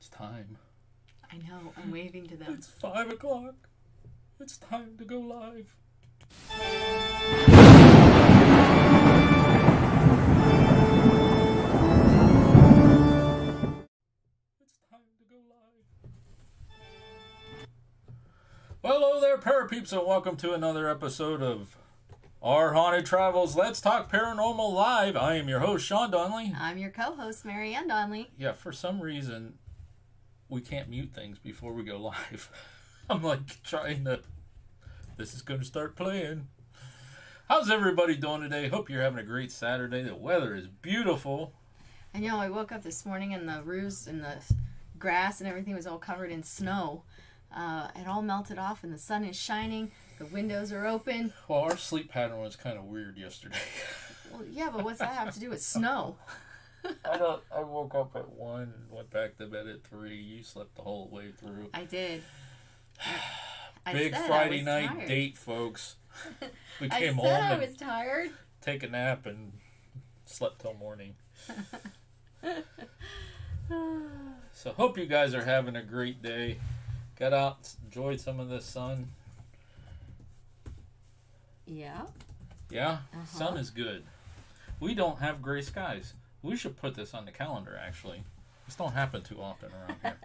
It's time. I know. I'm waving to them. It's 5 o'clock. It's time to go live. It's time to go live. Well, hello there, Parapeeps, and welcome to another episode of Our Haunted Travels. Let's Talk Paranormal Live. I am your host, Sean Donnelly. I'm your co-host, Marianne Donnelly. Yeah, for some reason, we can't mute things before we go live. I'm like trying to... This is going to start playing. How's everybody doing today? Hope you're having a great Saturday. The weather is beautiful. I know, I woke up this morning and the roofs and the grass and everything was all covered in snow. It all melted off and the sun is shining. The windows are open. Well, our sleep pattern was kind of weird yesterday. Well, yeah, but what's that have to do with snow? I woke up at 1 and went back to bed at 3. You slept the whole way through. I did. Big Friday night date, folks. We came home I and was tired. Take a nap and slept till morning. So hope you guys are having a great day. Got out, enjoyed some of the sun. Yeah. Yeah? Sun is good. We don't have gray skies. We should put this on the calendar, actually. This don't happen too often around here.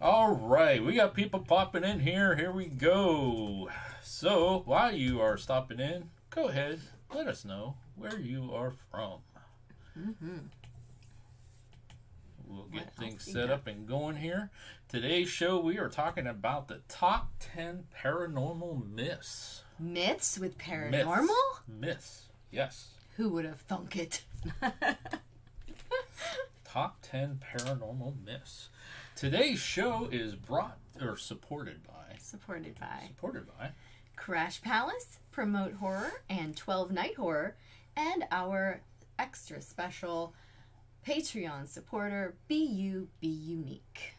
All right, we got people popping in here. Here we go. So, while you are stopping in, go ahead, let us know where you are from. Mm-hmm. We'll get things set up and going here. Today's show, we are talking about the top 10 paranormal myths. Myths with paranormal? Myths, yes. Who would have thunk it? Top 10 paranormal myths. Today's show is supported by Crash Palace, Promote Horror, and 12 Night Horror, and our extra special Patreon supporter, Be You, Be Unique.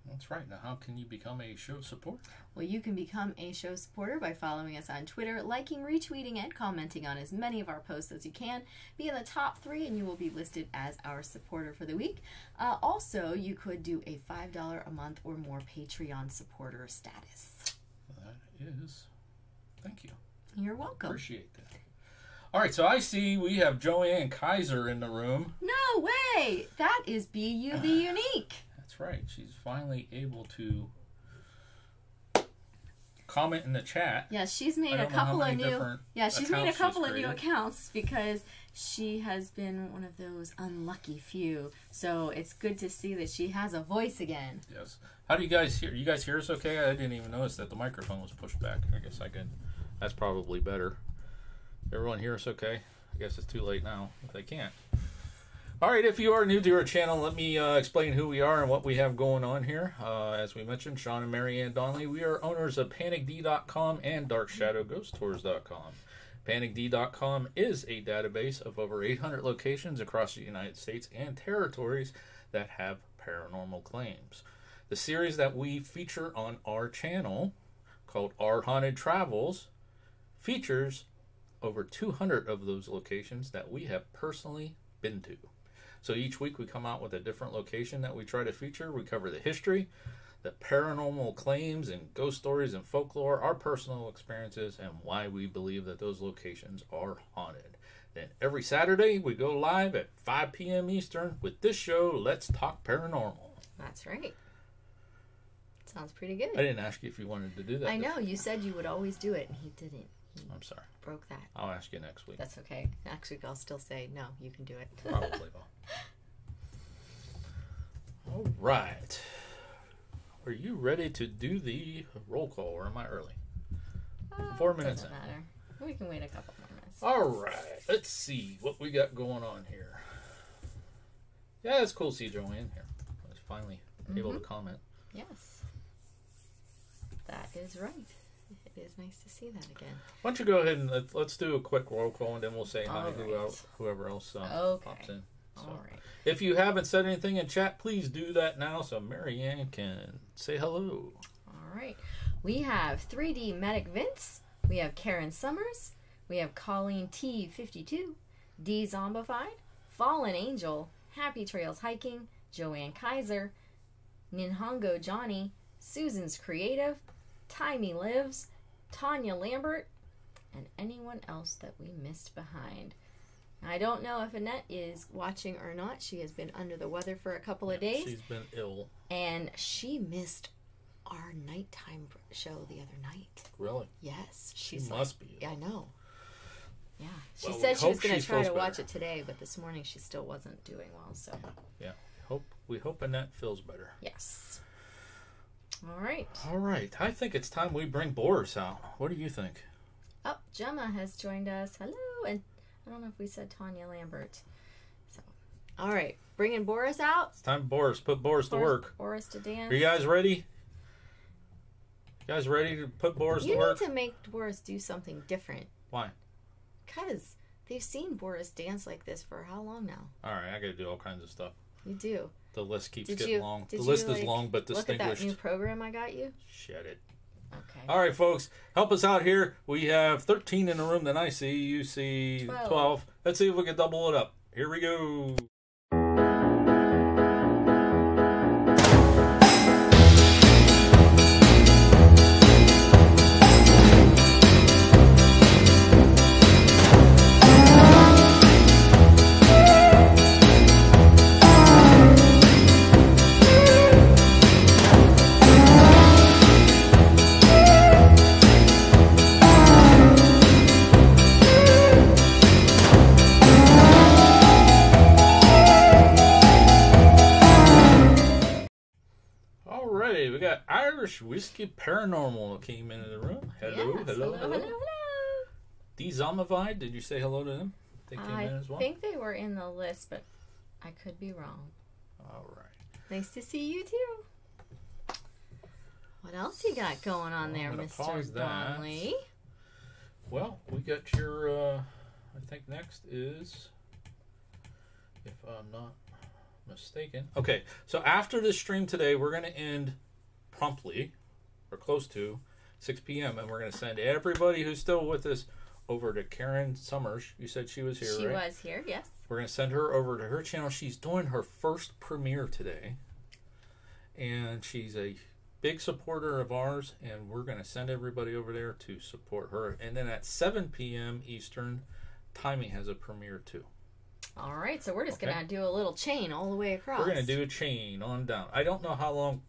That's right. Now, how can you become a show supporter? Well, you can become a show supporter by following us on Twitter, liking, retweeting, and commenting on as many of our posts as you can. Be in the top 3 and you will be listed as our supporter for the week. Also, you could do a $5 a month or more Patreon supporter status. That is... Thank you. You're welcome. Appreciate that. All right, so I see we have Joanne Kaiser in the room. No way! That is Be You, Be Unique. That's right. She's finally able to comment in the chat. Yeah, she's made a couple of new. Yeah, she's made a couple of new accounts because she has been one of those unlucky few. So it's good to see that she has a voice again. Yes. How do you guys hear? You guys hear us okay? I didn't even notice that the microphone was pushed back. I guess I can. That's probably better. Everyone hear us okay? I guess it's too late now if they can't. All right, if you are new to our channel, let me explain who we are and what we have going on here. As we mentioned, Sean and Marianne Donnelly, we are owners of PANICd.com and DarkShadowGhostTours.com. PANICd.com is a database of over 800 locations across the United States and territories that have paranormal claims. The series that we feature on our channel, called Our Haunted Travels, features over 200 of those locations that we have personally been to. So each week we come out with a different location that we try to feature. We cover the history, the paranormal claims and ghost stories and folklore, our personal experiences, and why we believe that those locations are haunted. Then every Saturday we go live at 5 p.m. Eastern with this show, Let's Talk Paranormal. That's right. Sounds pretty good. I didn't ask you if you wanted to do that. I know. You said you would always do it, and he didn't. I'm sorry. Broke that. I'll ask you next week. That's okay. Next week I'll still say, no, you can do it. Probably will. All right. Are you ready to do the roll call, or am I early? 4 minutes in. Doesn't matter. We can wait a couple more minutes. All right. Let's see what we got going on here. Yeah, it's cool to see Joanne here. I was finally able to comment. Yes. That is right. It is nice to see that again. Why don't you go ahead and let's do a quick roll call, and then we'll say hi to whoever else pops in. So, all right. If you haven't said anything in chat, please do that now so Marianne can say hello. All right. We have 3D Medic Vince. We have Karen Summers. We have Colleen T52, D Zombified, Fallen Angel, Happy Trails Hiking, Joanne Kaiser, Ninhongo Johnny, Susan's Creative, Timey Lives, Tanya Lambert, and anyone else that we missed behind. I don't know if Annette is watching or not. She has been under the weather for a couple of days. She's been ill. And she missed our nighttime show the other night. Really? Yes. She must be ill. I know. Yeah. She Well, said she was going to try to better. watch it today, but this morning she still wasn't doing well. So. Yeah. We hope Annette feels better. Yes. All right. All right. I think it's time we bring Boris out. What do you think? Oh, Gemma has joined us. Hello. And I don't know if we said Tanya Lambert. So, all right. Bringing Boris out. It's time, Boris. Put Boris to work. Boris to dance. Are you guys ready? You guys ready to put Boris to work? You need to make Boris do something different. Why? Because they've seen Boris dance like this for how long now? All right. I got to do all kinds of stuff. You do. The list keeps getting long. The Did list you, is long but distinguished. Look at that new program I got you? Shut it. Okay. All right, folks. Help us out here. We have 13 in the room than I see. You see 12. Let's see if we can double it up. Here we go. We got Irish Whiskey Paranormal came into the room. Hello, yes, hello. Dezomivide, did you say hello to them? They came in as well? I think they were in the list, but I could be wrong. All right. Nice to see you too. What else you got going on there, Mr. Donnelly? Well, we got your, I think next is, if I'm not mistaken. Okay, so after this stream today, we're going to end promptly, or close to, 6 p.m., and we're going to send everybody who's still with us over to Karen Summers. You said she was here, right? She was here, yes. We're going to send her over to her channel. She's doing her first premiere today, and she's a big supporter of ours, and we're going to send everybody over there to support her. And then at 7 p.m. Eastern, Timey has a premiere too. All right, so we're just going to do a little chain all the way across. We're going to do a chain on down. I don't know how long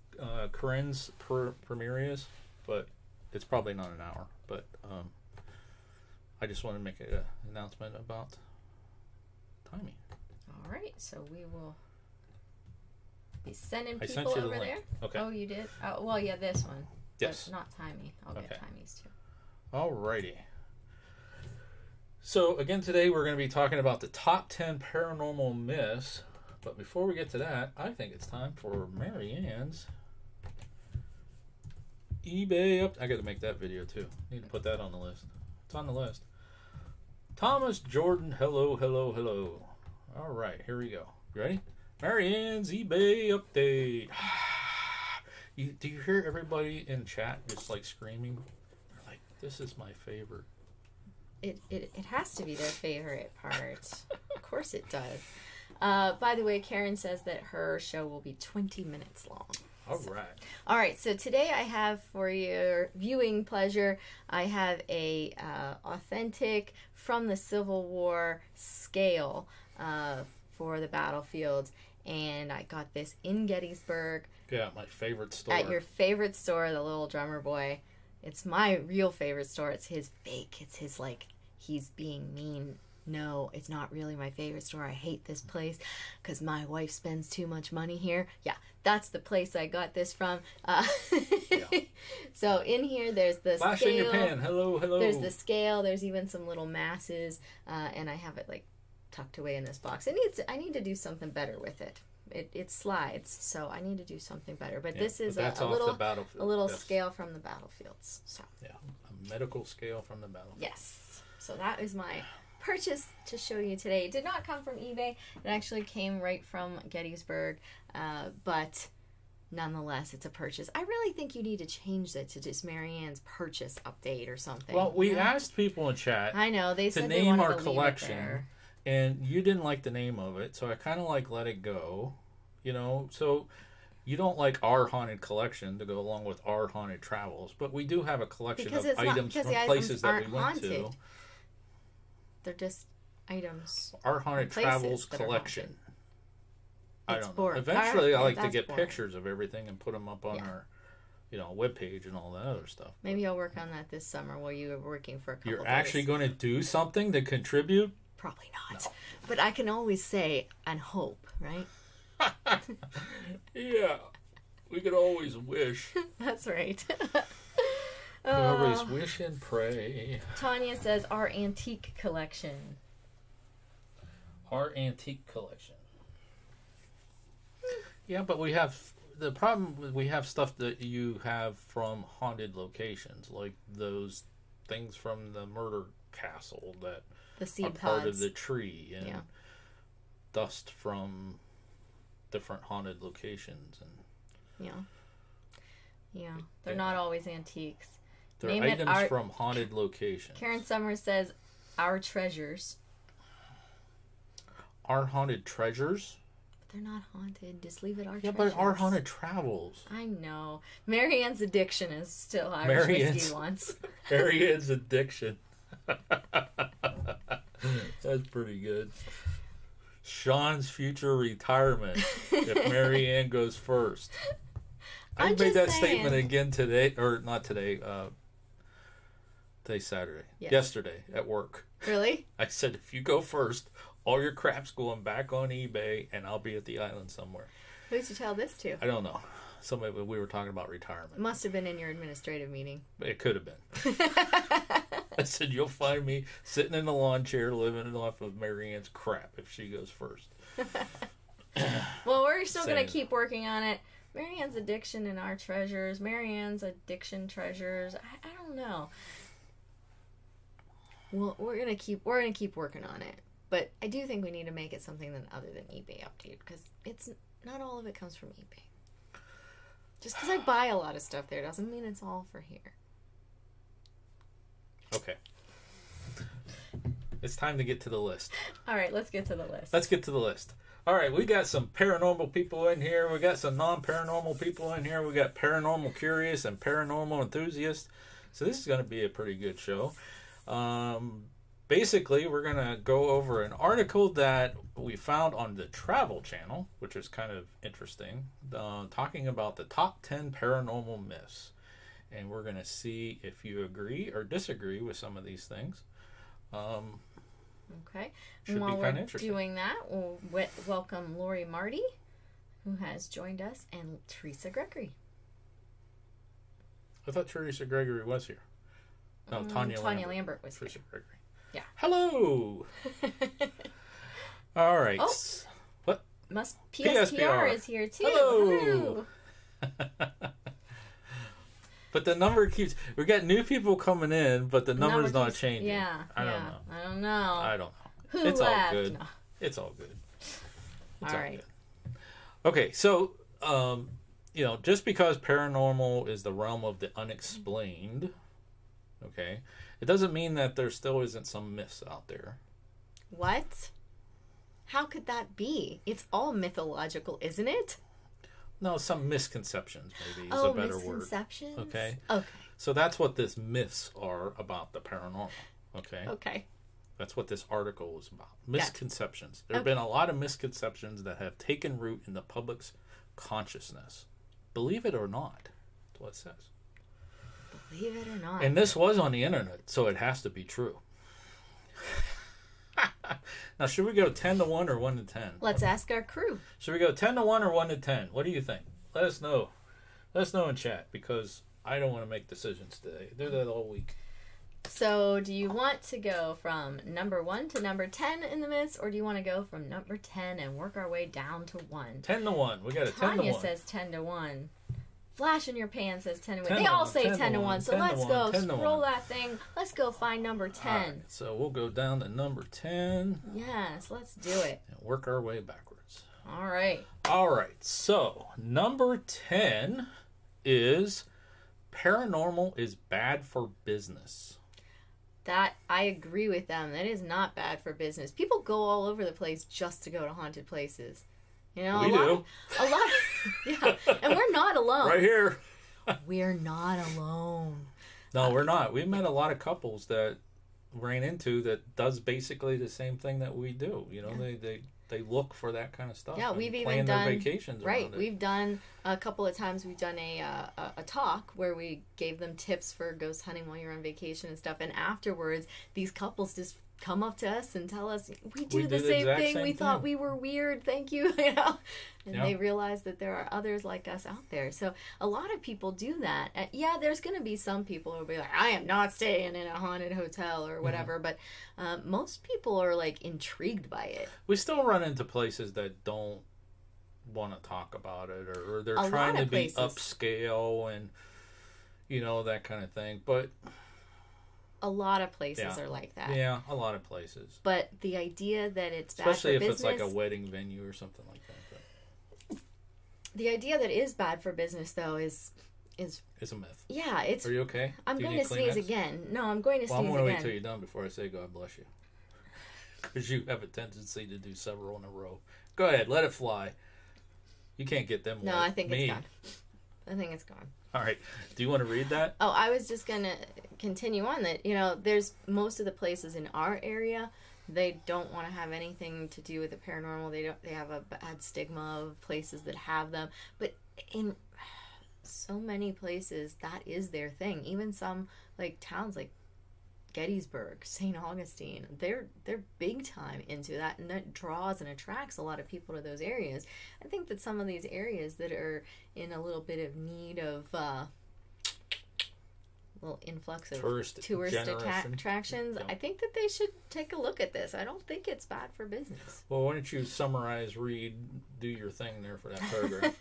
Corinne's premiere is, but it's probably not an hour. But I just want to make an announcement about Timey. All right, so we will be sending people sent you the over link. there. Okay. Oh, you did? Oh, well, yeah, this one. Yes. But not Timey. I'll get Timey's too. All righty. So, again, today we're going to be talking about the top 10 paranormal myths. But before we get to that, I think it's time for Mary Ann's eBay up. I got to make that video too. Need to put that on the list. It's on the list. Thomas Jordan, hello, hello, hello. All right, here we go. You ready? Mary Ann's eBay update. Do you hear everybody in chat just like screaming? They're like, this is my favorite. It has to be their favorite part. Of course it does. By the way, Karen says that her show will be 20 minutes long. All right. All right. So today I have, for your viewing pleasure, I have a authentic from the Civil War scale for the battlefield, and I got this in Gettysburg. Yeah, my favorite store. At your favorite store, the Little Drummer Boy. It's my real favorite store. It's his fake. It's his, like, he's being mean. No, it's not really my favorite store. I hate this place because my wife spends too much money here. Yeah, that's the place I got this from. Yeah. So in here, there's the Flash scale. in your pan. Hello, hello. There's the scale. There's even some little masses. And I have it, like, tucked away in this box. I need to do something better with it. It slides, so I need to do something better. But this is a little scale from the battlefields. So yeah, a medical scale from the battlefield. Yes. So that is my purchase to show you today. It did not come from eBay. It actually came right from Gettysburg. But nonetheless, it's a purchase. I really think you need to change it to just Mary Ann's purchase update or something. Well, we asked people in chat. I know they said to they name wanted our to leave it collection. there. And you didn't like the name of it, so I kind of like let it go. You know, so you don't like our haunted collection to go along with our haunted travels, but we do have a collection of items from places that we went to. They're just items. Our haunted travels collection. I don't know. Boring. Eventually, I like to get pictures of everything and put them up on our, webpage and all that other stuff. Maybe I'll work on that this summer while you were working for a couple You're days. actually going to do something to contribute? Probably not. No. But I can always say and hope, right? Yeah. We could always wish. That's right. We always wish and pray. Tanya says, our antique collection. Our antique collection. Yeah, but we have... The problem is we have stuff that you have from haunted locations, like those things from the murder castle that the seed are part pods of the tree, and dust from different haunted locations. And they're not always antiques. They're items from haunted locations. Karen Summers says, our treasures. Our haunted treasures? They're not haunted. Just leave it our treasures. Yeah, but our haunted travels. I know. Marianne's addiction is still Irish whiskey once. Marianne's addiction. That's pretty good. Sean's future retirement if Marianne goes first. I made that statement again today, or not today. Today's Saturday. Yes. Yesterday at work. Really? I said, if you go first, all your crap's going back on eBay, and I'll be at the island somewhere. Who did you tell this to? I don't know. Somebody, we were talking about retirement. It must have been in your administrative meeting. It could have been. I said, you'll find me sitting in the lawn chair living off of Marianne's crap if she goes first. Well, we're still going to keep working on it. Marianne's addiction and our treasures. Marianne's addiction treasures. I don't know. Well, we're gonna keep working on it. But I do think we need to make it something other than eBay update, because it's not all of it comes from eBay. Just because I buy a lot of stuff there doesn't mean it's all for here. Okay. It's time to get to the list. All right, let's get to the list. Let's get to the list. All right, we got some paranormal people in here. We got some non-paranormal people in here. We got paranormal curious and paranormal enthusiasts. So this is going to be a pretty good show. Basically, we're going to go over an article that we found on the Travel Channel, which is kind of interesting, talking about the top 10 paranormal myths. And we're going to see if you agree or disagree with some of these things. Okay. Should While be kind of interesting. Doing that, we'll welcome Lori Marty, who has joined us, and Teresa Gregory. I thought Teresa Gregory was here. No, Tanya Lambert was Teresa here. Gregory. Yeah. Hello. All right. Oh, what? PSPR is here too. Hello. But the number keeps... We got new people coming in, but the number's not changing. Yeah. I don't know. I don't know. Who it's left? all good. No. It's all good. All right. Good. Okay, so, just because paranormal is the realm of the unexplained, okay, it doesn't mean that there still isn't some myths out there. What? How could that be? It's all mythological, isn't it? No, some misconceptions maybe is a better word. Misconceptions? Okay. Okay. So that's what these myths are about the paranormal. Okay. Okay. That's what this article is about. Misconceptions. There have been a lot of misconceptions that have taken root in the public's consciousness. Believe it or not. That's what it says. Believe it or not. And this was on the internet, so it has to be true. Now, should we go 10 to 1 or 1 to 10? Let's ask our crew. Should we go 10 to 1 or 1 to 10? What do you think? Let us know. Let us know in chat, because I don't want to make decisions today. Do that all week. So, do you want to go from number 1 to number 10 in the myths, or do you want to go from number 10 and work our way down to 1? 10 to 1. We got a 10 to 1. Tanya says 10 to 1. Flash in your pan says 10 to 1. They all say 10 to 1. So let's go. Scroll that thing. Let's go find number 10. Right, so we'll go down to number 10. Yes, let's do it. And work our way backwards. All right. All right. So number 10 is paranormal is bad for business. That, I agree with them. That is not bad for business. People go all over the place just to go to haunted places. You know, We do. A lot. Yeah, and we're not alone. Right here. We're not alone. No, we're not. We've met a lot of couples that ran into that does basically the same thing that we do. You know, they look for that kind of stuff. Yeah, we've even plan done their vacations right. around it. We've done a couple of times. We've done a talk where we gave them tips for ghost hunting while you're on vacation and stuff. And afterwards, these couples just come up to us and tell us, we do the same thing. We thought we were weird. Thank you. You know, and they realize that there are others like us out there. So a lot of people do that. Yeah, there's going to be some people who will be like, I am not staying in a haunted hotel or whatever. But most people are like intrigued by it. We still run into places that don't want to talk about it, or they're trying to be upscale and, you know, that kind of thing. But a lot of places are like that. Yeah, a lot of places. But the idea that it's bad especially for business, if it's like a wedding venue or something like that. But the idea that is bad for business, though, is it's a myth. Yeah, it's. Are you okay? I'm going to sneeze again. No, I'm going to sneeze again. I'm going to wait till you're done before I say God bless you. Because you have a tendency to do several in a row. Go ahead, let it fly. You can't get them. No, I think it's gone. I think it's gone. All right. Do you want to read that? Oh, I was just going to continue on that. You know, there's most of the places in our area, they don't want to have anything to do with the paranormal. They have a bad stigma of places that have them. But in so many places, that is their thing. Even some like towns like Gettysburg, St. Augustine, they're big time into that, and that draws and attracts a lot of people to those areas. I think that some of these areas that are in a little bit of need of little influx of tourist attractions, I think that they should take a look at this. I don't think it's bad for business. Well, why don't you summarize, do your thing there for that paragraph.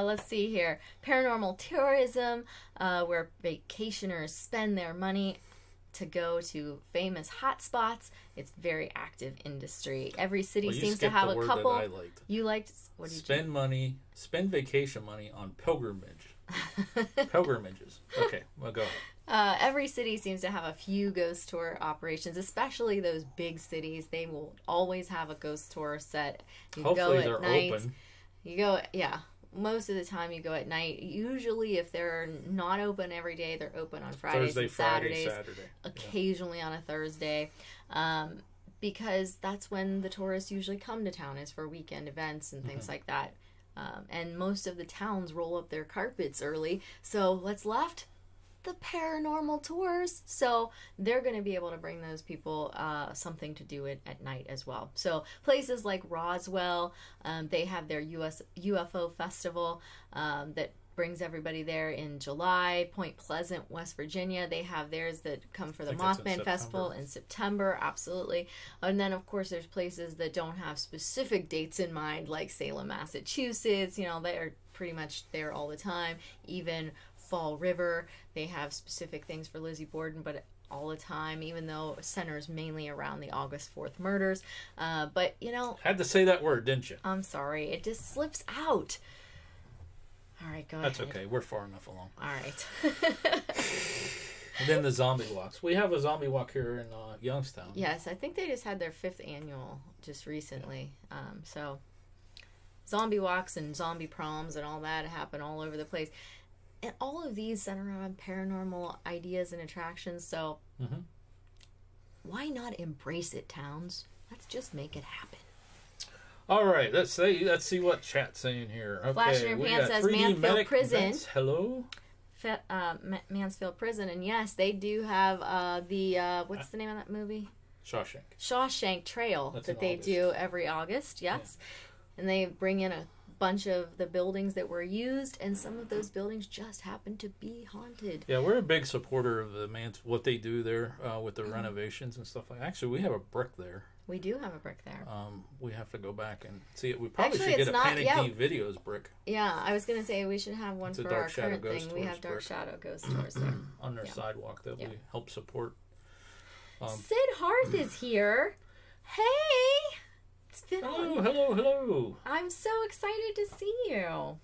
Let's see here. Paranormal tourism, where vacationers spend their money to go to famous hotspots. It's a very active industry. Every city seems to have a couple. That I liked. You liked what did you spend vacation money on pilgrimages. Okay, well, go ahead. Every city seems to have a few ghost tour operations, especially those big cities. They will always have a ghost tour set. Hopefully they're open. You go, yeah. Most of the time you go at night. Usually if they're not open every day, they're open on Fridays and Saturdays. Occasionally on a Thursday. Because that's when the tourists usually come to town, is for weekend events and things like that. And most of the towns roll up their carpets early. So what's left? The paranormal tours. So they're going to be able to bring those people something to do at night as well. So places like Roswell, they have their UFO festival that brings everybody there in July. Point Pleasant, West Virginia, they have theirs that come for the Mothman Festival in September. Absolutely. And then, of course, there's places that don't have specific dates in mind, like Salem, Massachusetts. You know, they're pretty much there all the time. Even Fall River, they have specific things for Lizzie Borden, but all the time, even though it centers mainly around the August 4th murders. But, you know... Had to say that word, didn't you? I'm sorry. It just slips out. All right, go ahead. That's okay. We're far enough along. All right. And then the zombie walks. We have a zombie walk here in Youngstown. Yes, I think they just had their 5th annual just recently. Yeah. So zombie walks and zombie proms and all that happen all over the place. And all of these center around paranormal ideas and attractions. So why not embrace it, towns? Let's just make it happen. All right, let's see what chat's saying here. Okay, Flash in your pants says Mansfield Prison. Vents. Hello? Mansfield Prison. And yes, they do have what's the name of that movie? Shawshank Trail. That's that they do every August, yes. Yeah. And they bring in a bunch of the buildings that were used, and some of those buildings just happen to be haunted. Yeah, we're a big supporter of what they do there with the renovations and stuff like that. Actually, we have a brick there. We do have a brick there. We have to go back and see it. We probably should get a PANICdVideos brick. Yeah, I was going to say we should have one for our current thing. We have Dark Shadow Ghost Tours there. On their sidewalk that we help support. Sid Harth is here. Hey! It's been Hello. I'm so excited to see you.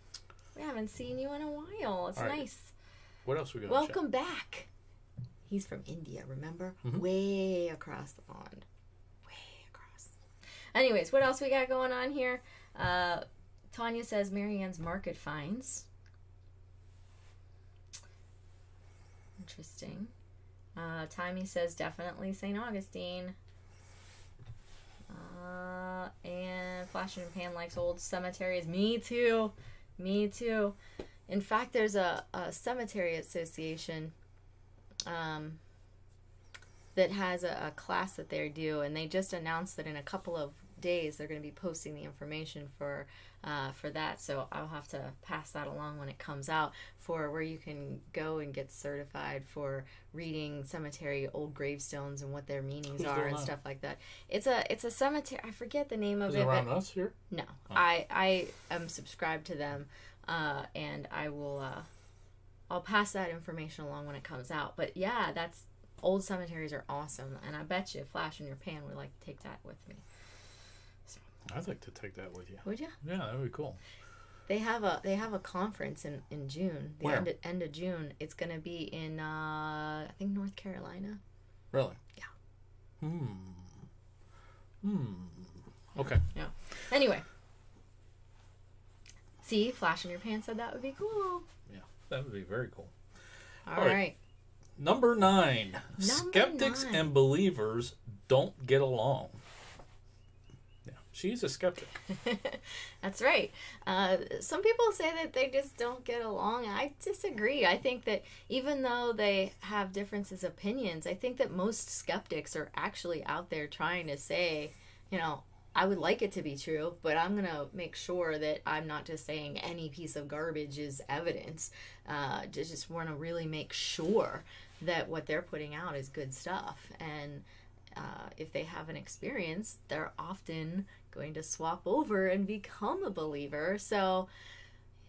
We haven't seen you in a while. It's nice. What else we got? Welcome back. He's from India, remember? Way across the pond. Way across. Anyways, what else we got going on here? Tanya says Marianne's market finds. Interesting. Timey says definitely St. Augustine. And Flash and Pan likes old cemeteries. Me too. Me too. In fact, there's a cemetery association that has a class that they do, and they just announced that in a couple of days they're going to be posting the information for that. So I'll have to pass that along when it comes out, for where you can go and get certified for reading cemetery old gravestones and what their meanings are and stuff like that. It's a cemetery. I forget the name of it. Is it around us here? No, oh. I am subscribed to them, and I will. I'll pass that information along when it comes out. But yeah, old cemeteries are awesome, and I bet you Flash in your Pan would like to take that with me. So. I'd like to take that with you. Would you? Yeah, that would be cool. They have a conference in June. Where? End of June. It's going to be in I think North Carolina. Really? Yeah. Okay. Yeah. Anyway. See, Flash in your Pan said that would be cool. Yeah, that would be very cool. All right. Number 9. Skeptics and believers don't get along. Yeah, she's a skeptic. That's right. Some people say that they just don't get along. I disagree. I think that even though they have differences of opinions, I think that most skeptics are actually out there trying to say, I would like it to be true, but I'm going to make sure that I'm not just saying any piece of garbage is evidence. Just want to really make sure that what they're putting out is good stuff. And if they have an experience, they're often going to swap over and become a believer. So,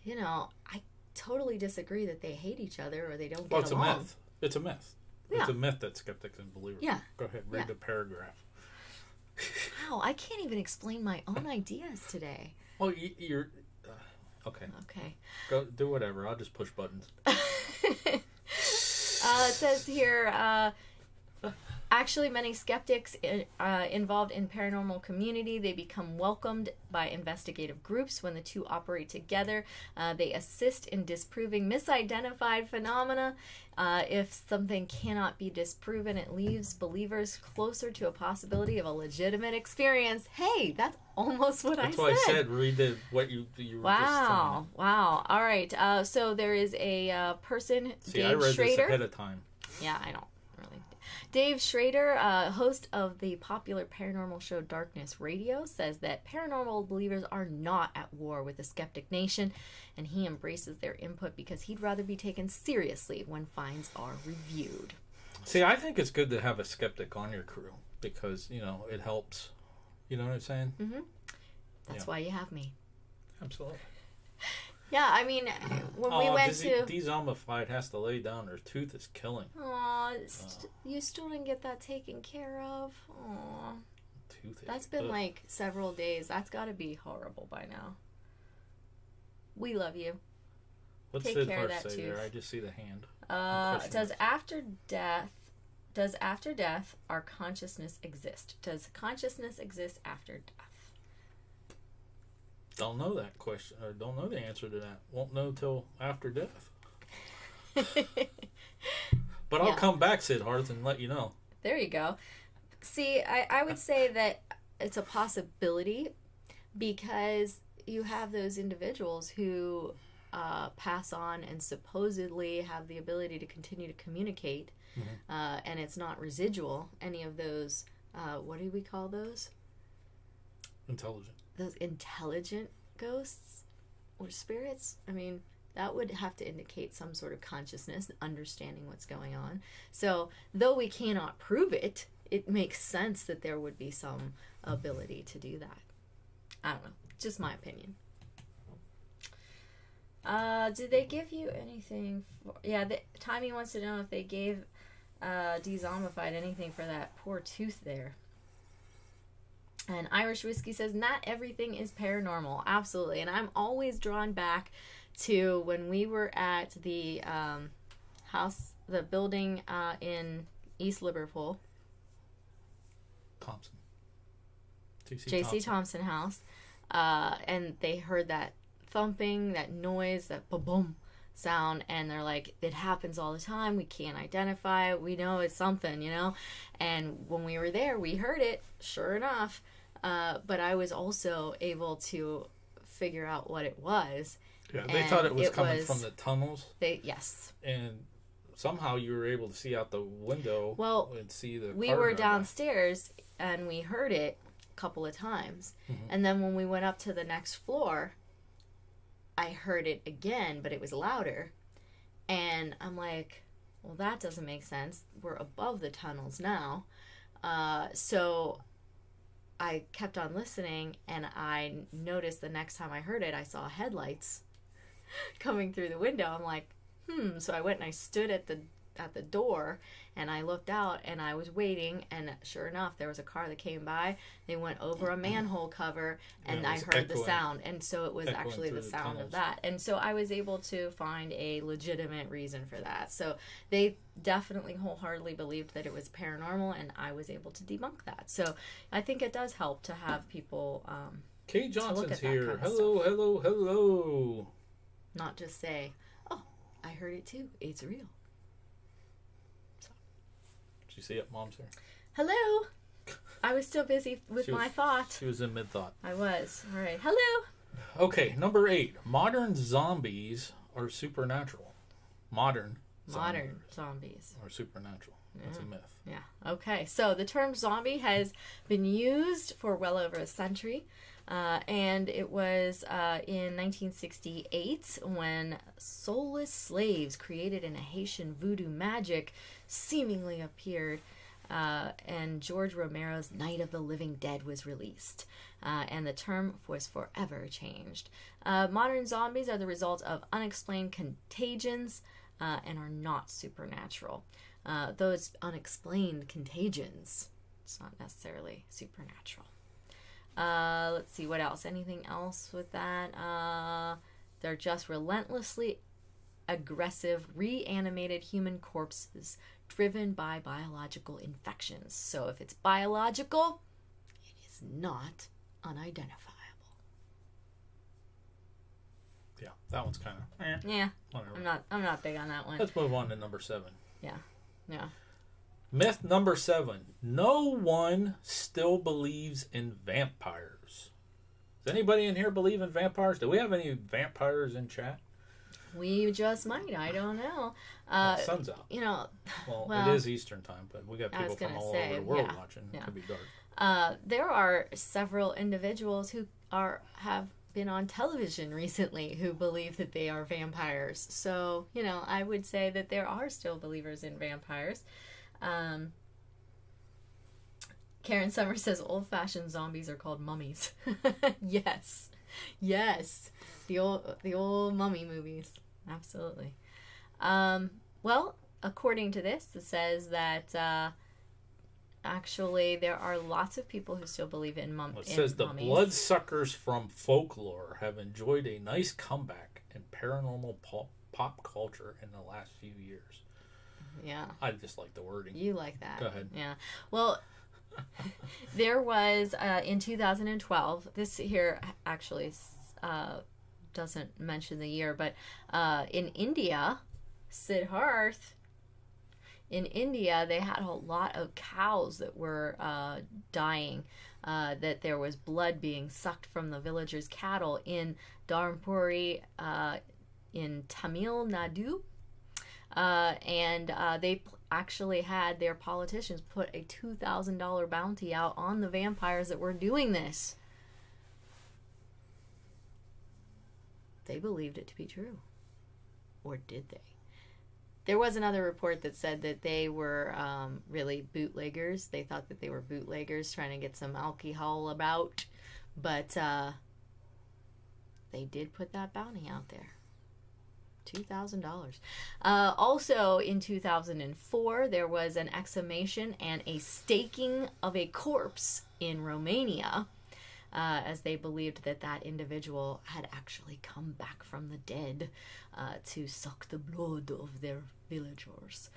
I totally disagree that they hate each other or they don't get along. Well, it's a myth. Yeah. It's a myth that skeptics and believers. Yeah. Go ahead, read the paragraph. Wow, I can't even explain my own ideas today. Oh, you're... okay. Okay. Go do whatever. I'll just push buttons. It says here, actually many skeptics involved in paranormal community, they become welcomed by investigative groups when the two operate together. They assist in disproving misidentified phenomena. If something cannot be disproven, it leaves believers closer to a possibility of a legitimate experience. Hey, that's almost what I said. That's why I said read what you were just Wow. All right. So there is a person, See, Dave I read Schrader. this ahead of time. Yeah, I don't really. Dave Schrader, host of the popular paranormal show Darkness Radio, says that paranormal believers are not at war with the skeptic nation, and he embraces their input because he'd rather be taken seriously when finds are reviewed. See, I think it's good to have a skeptic on your crew because, it helps. You know what I'm saying? Mm-hmm. That's why you have me. Absolutely. Yeah, I mean, when we went to... Dezombified has to lay down. Her tooth is killing. Aw, you still didn't get that taken care of? Aw. Toothache. That's been like several days. That's got to be horrible by now. We love you. What's Take Sid care of Hart that say tooth. there? I just see the hand. Does after death our consciousness exist? Does consciousness exist after death? Don't know that question. Or don't know the answer to that. Won't know till after death. But I'll come back, Sid Hart, and let you know. There you go. See, I would say that it's a possibility because you have those individuals who pass on and supposedly have the ability to continue to communicate, and it's not residual. Any of those, what do we call those? Intelligent. Those intelligent ghosts or spirits. I mean, that would have to indicate some sort of consciousness, understanding what's going on. So, though we cannot prove it, it makes sense that there would be some ability to do that. I don't know. Just my opinion. Did they give you anything? Timmy wants to know if they gave Dezombified anything for that poor tooth there. And Irish Whiskey says, not everything is paranormal. Absolutely. And I'm always drawn back to when we were at the the building in East Liverpool. Thompson. J.C. Thompson House. And they heard that thumping, that noise, that boom sound, and they're like, it happens all the time. We can't identify it. We know it's something, you know? And when we were there, we heard it, sure enough. But I was also able to figure out what it was. Yeah, they thought it was coming from the tunnels. Yes. And somehow you were able to see out the window and see the we were downstairs, and we heard it a couple of times. Mm-hmm. And then when we went up to the next floor, I heard it again, but it was louder. And I'm like, well, that doesn't make sense. We're above the tunnels now. So I kept on listening, and I noticed the next time I heard it, I saw headlights coming through the window. I'm like, So I went and I stood at the door, and I looked out, and I was waiting, and sure enough, there was a car that came by. They went over a manhole cover, and I heard the sound, and so it was actually the sound of that. And so I was able to find a legitimate reason for that. So they definitely wholeheartedly believed that it was paranormal, and I was able to debunk that. So I think it does help to have people Kay Johnson's here. Hello. Not just say, oh, I heard it too. It's real. Did you see it? Mom's here. Hello. I was still busy with my thought. She was in mid-thought. I was. All right. Hello. Okay, number 8. Modern zombies are supernatural. Modern zombies are supernatural. That's a myth. Yeah. Okay. So the term zombie has been used for well over a century. And it was in 1968 when soulless slaves created in a Haitian voodoo magic seemingly appeared, and George Romero's Night of the Living Dead was released, and the term was forever changed. Modern zombies are the result of unexplained contagions and are not supernatural. Those unexplained contagions, it's not necessarily supernatural. Let's see, what else? Anything else with that? They're just relentlessly aggressive, reanimated human corpses driven by biological infections. So if it's biological, it is not unidentifiable. Yeah, that one's kind of yeah. Whatever. I'm not big on that one. Let's move on to number 7. Yeah. Myth number 7. No one still believes in vampires. Does anybody in here believe in vampires? Do we have any vampires in chat? We just might. I don't know. The sun's out. You know. Well, it is Eastern time, but we got people from all over the world watching. Yeah. It could be dark. There are several individuals who have been on television recently who believe that they are vampires. So, I would say that there are still believers in vampires. Karen Summers says old-fashioned zombies are called mummies. Yes. The old mummy movies. Absolutely. Well, according to this, it says that actually there are lots of people who still believe in mummies. It says the bloodsuckers from folklore have enjoyed a nice comeback in paranormal pop culture in the last few years. Yeah. I just like the wording. You like that. Go ahead. Yeah. Well, there was, in 2012, this here actually doesn't mention the year, but in India, Siddharth, in India, they had a lot of cows that were dying, that there was blood being sucked from the villagers' cattle in Dharmpuri, in Tamil Nadu. And they actually had their politicians put a $2,000 bounty out on the vampires that were doing this. They believed it to be true. Or did they? There was another report that said that they were really bootleggers. They thought that they were bootleggers trying to get some alcohol about. But they did put that bounty out there. $2,000. Also, in 2004, there was an exhumation and a staking of a corpse in Romania, as they believed that individual had actually come back from the dead to suck the blood of their villagers.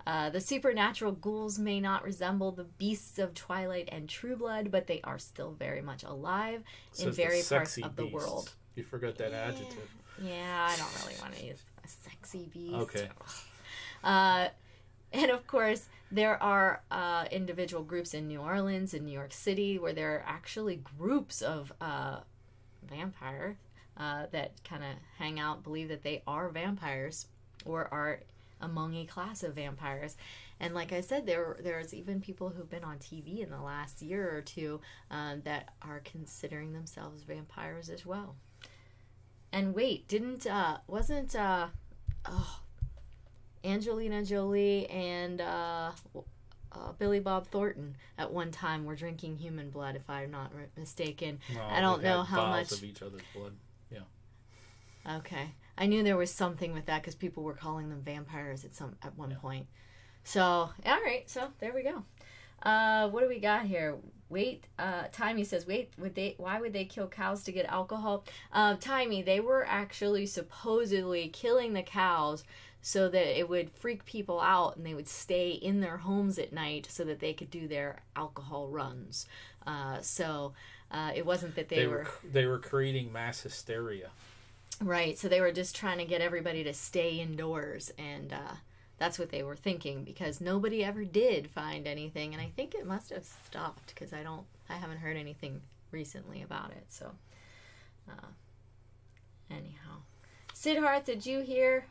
The supernatural ghouls may not resemble the beasts of Twilight and True Blood, but they are still very much alive in various parts of the world. You forgot that adjective. Yeah, I don't really want to use a sexy beast. Okay. And of course, there are individual groups in New Orleans and New York City where there are actually groups of vampires that kind of hang out, believe that they are vampires or are among a class of vampires. And like I said, there's even people who've been on TV in the last year or two that are considering themselves vampires as well. And wait, wasn't Angelina Jolie and Billy Bob Thornton at one time were drinking human blood, if I'm not mistaken? No, I don't know how much of each other's blood. Yeah. Okay, I knew there was something with that because people were calling them vampires at one point. So all right, so there we go. What do we got here? Wait, Timey says, why would they kill cows to get alcohol? Timey, they were actually supposedly killing the cows so that it would freak people out and they would stay in their homes at night so that they could do their alcohol runs. It wasn't that they were creating mass hysteria. Right, so they were just trying to get everybody to stay indoors, and that's what they were thinking, because nobody ever did find anything, and I think it must have stopped, because I haven't heard anything recently about it, so, anyhow. Siddharth, did you hear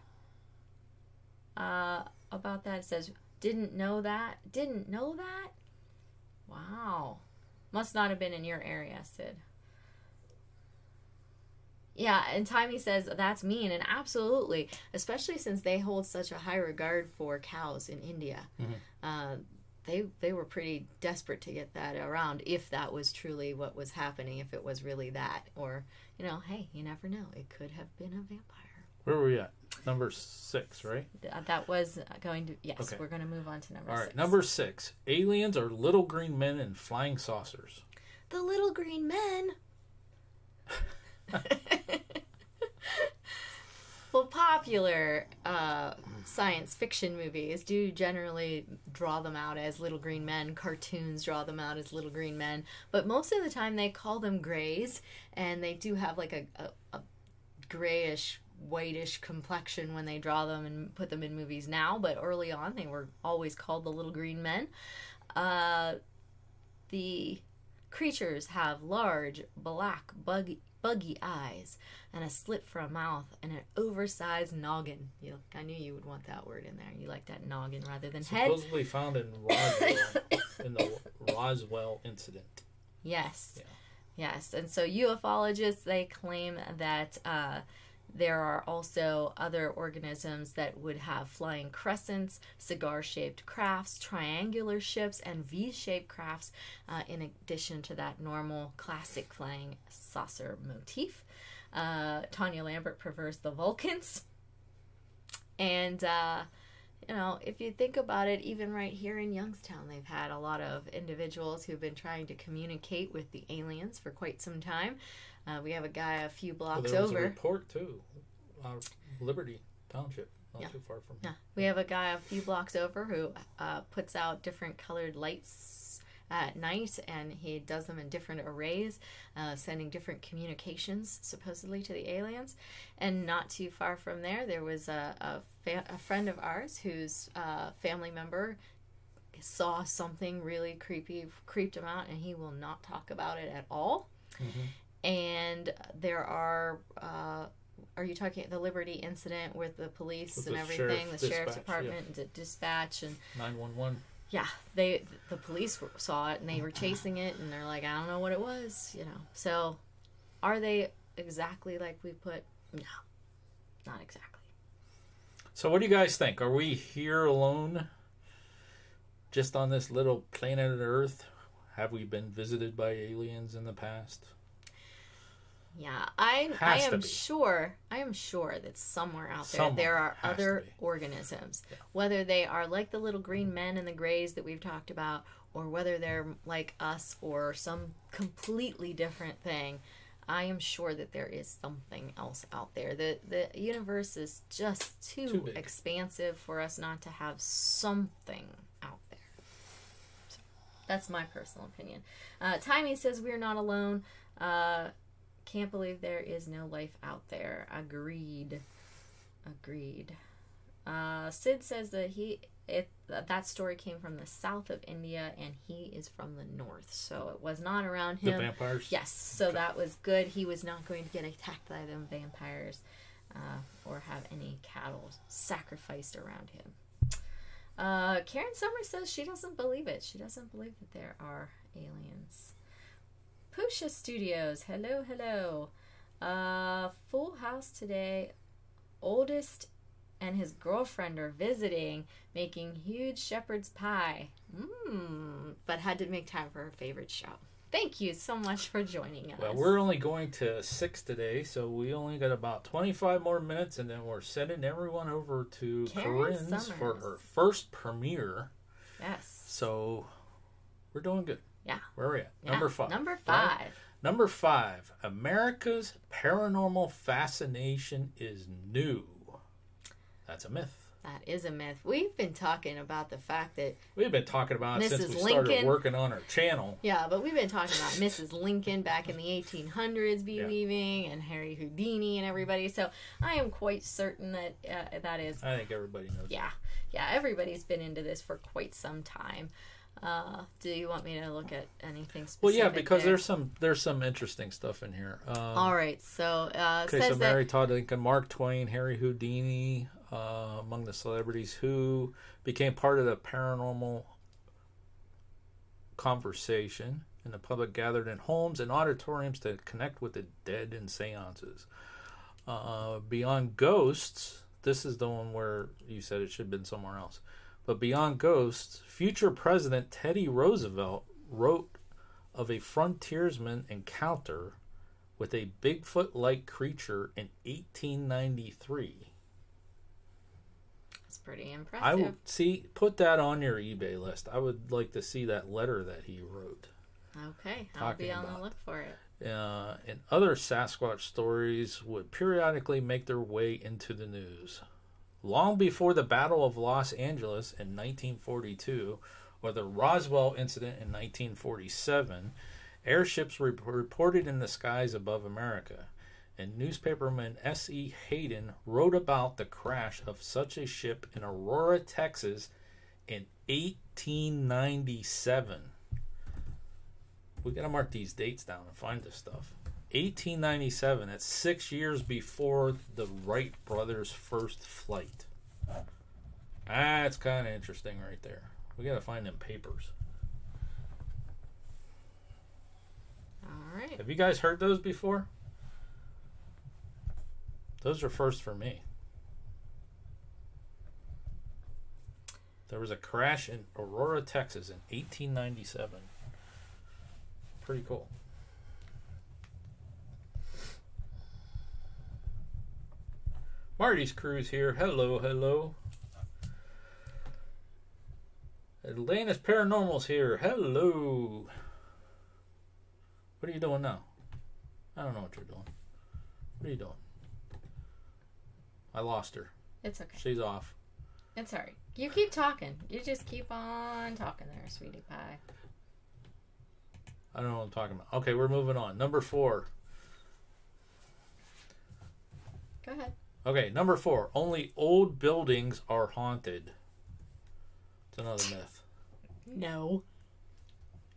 about that? It says, didn't know that? Wow. Must not have been in your area, Sid. Yeah, and Timey says that's mean, and absolutely, especially since they hold such a high regard for cows in India. Mm-hmm. They were pretty desperate to get that around, if that was truly what was happening, if it was really that, or hey, you never know, it could have been a vampire. Where were we at? Number 6, right? That was going to okay. We're going to move on to number 6. All right, number 6. Aliens are little green men in flying saucers. The little green men. Well, popular science fiction movies do generally draw them out as little green men. Cartoons draw them out as little green men. But most of the time they call them grays, and they do have like a grayish, whitish complexion when they draw them and put them in movies now. But early on they were always called the little green men. The creatures have large, black, buggy eyes and a slit for a mouth and an oversized noggin. I knew you would want that word in there. You like that noggin rather than head. Supposedly found in Roswell, in the Roswell incident. Yes. Yeah. Yes. And so ufologists, they claim that there are also other organisms that would have flying crescents, cigar-shaped crafts, triangular ships, and V-shaped crafts, in addition to that normal classic flying saucer motif. Tanya Lambert prefers the Vulcans. And, if you think about it, even right here in Youngstown, they've had a lot of individuals who've been trying to communicate with the aliens for quite some time. We have a guy a few blocks there was over. A report too, Liberty Township, not too far from here. Yeah, we have a guy a few blocks over who puts out different colored lights at night, and he does them in different arrays, sending different communications supposedly to the aliens. And not too far from there was a friend of ours whose family member saw something really creepy, creeped him out, and he will not talk about it at all. Mm-hmm. And there are you talking the Liberty incident with the police and everything, the sheriff's department, the dispatch, and 911. Yeah, the police saw it and they were chasing it, and they're like, I don't know what it was, So, are they exactly like we put? No, not exactly. So, what do you guys think? Are we here alone, just on this little planet Earth? Have we been visited by aliens in the past? Yeah, I am sure that somewhere out there are other organisms. Yeah. Whether they are like the little green men and the grays that we've talked about, or whether they're like us or some completely different thing, I am sure that there is something else out there. The universe is just too expansive for us not to have something out there. So, that's my personal opinion. Timey says we're not alone. Can't believe there is no life out there. Agreed. Sid says that that story came from the south of India and he is from the north, so it was not around him. The vampires? Yes, so that was good. He was not going to get attacked by them vampires or have any cattle sacrificed around him. Karen Summers says she doesn't believe it. She doesn't believe that there are aliens. Pusha Studios, hello. Full house today. Oldest and his girlfriend are visiting, making huge shepherd's pie. But had to make time for her favorite show. Thank you so much for joining us. Well, we're only going to 6 today, so we only got about 25 more minutes, and then we're sending everyone over to Corinne's for her first premiere. Yes. So we're doing good. Yeah. Where are we at? Yeah. Number 5. Number 5. Right? Number 5. America's paranormal fascination is new. That's a myth. That is a myth. We've been talking about the fact that we've been talking about it since we Lincoln started working on our channel. Yeah, but we've been talking about Mrs. Lincoln back in the 1800s believing, and Harry Houdini and everybody. So I am quite certain that that is. I think everybody knows. Yeah, everybody's been into this for quite some time. Do you want me to look at anything specific? Well, yeah, because there's some interesting stuff in here. All right, so so Mary Todd Lincoln, Mark Twain, Harry Houdini, among the celebrities who became part of the paranormal conversation, and the public gathered in homes and auditoriums to connect with the dead in seances. Beyond ghosts, this is the one where you said it should have been somewhere else. But beyond ghosts, future President Teddy Roosevelt wrote of a frontiersman encounter with a Bigfoot-like creature in 1893. That's pretty impressive. I would put that on your eBay list. I would like to see that letter that he wrote. Okay, I'll be on the look for it. And other Sasquatch stories would periodically make their way into the news. Long before the Battle of Los Angeles in 1942 or the Roswell incident in 1947, airships reported in the skies above America, and newspaperman S.E. Hayden wrote about the crash of such a ship in Aurora, Texas in 1897. We got to mark these dates down and find this stuff. 1897, that's 6 years before the Wright brothers' first flight. That's kind of interesting right there. We got to find them papers. All right. Have you guys heard those before? Those are first for me. There was a crash in Aurora, Texas in 1897. Pretty cool. Marty's Cruise here. Hello. Atlantis Paranormal's here. Hello. What are you doing now? I don't know what you're doing. What are you doing? I lost her. It's okay. She's off. It's alright. You keep talking. You just keep on talking there, sweetie pie. I don't know what I'm talking about. Okay, we're moving on. Number 4. Go ahead. Okay, number 4. Only old buildings are haunted. It's another myth. No.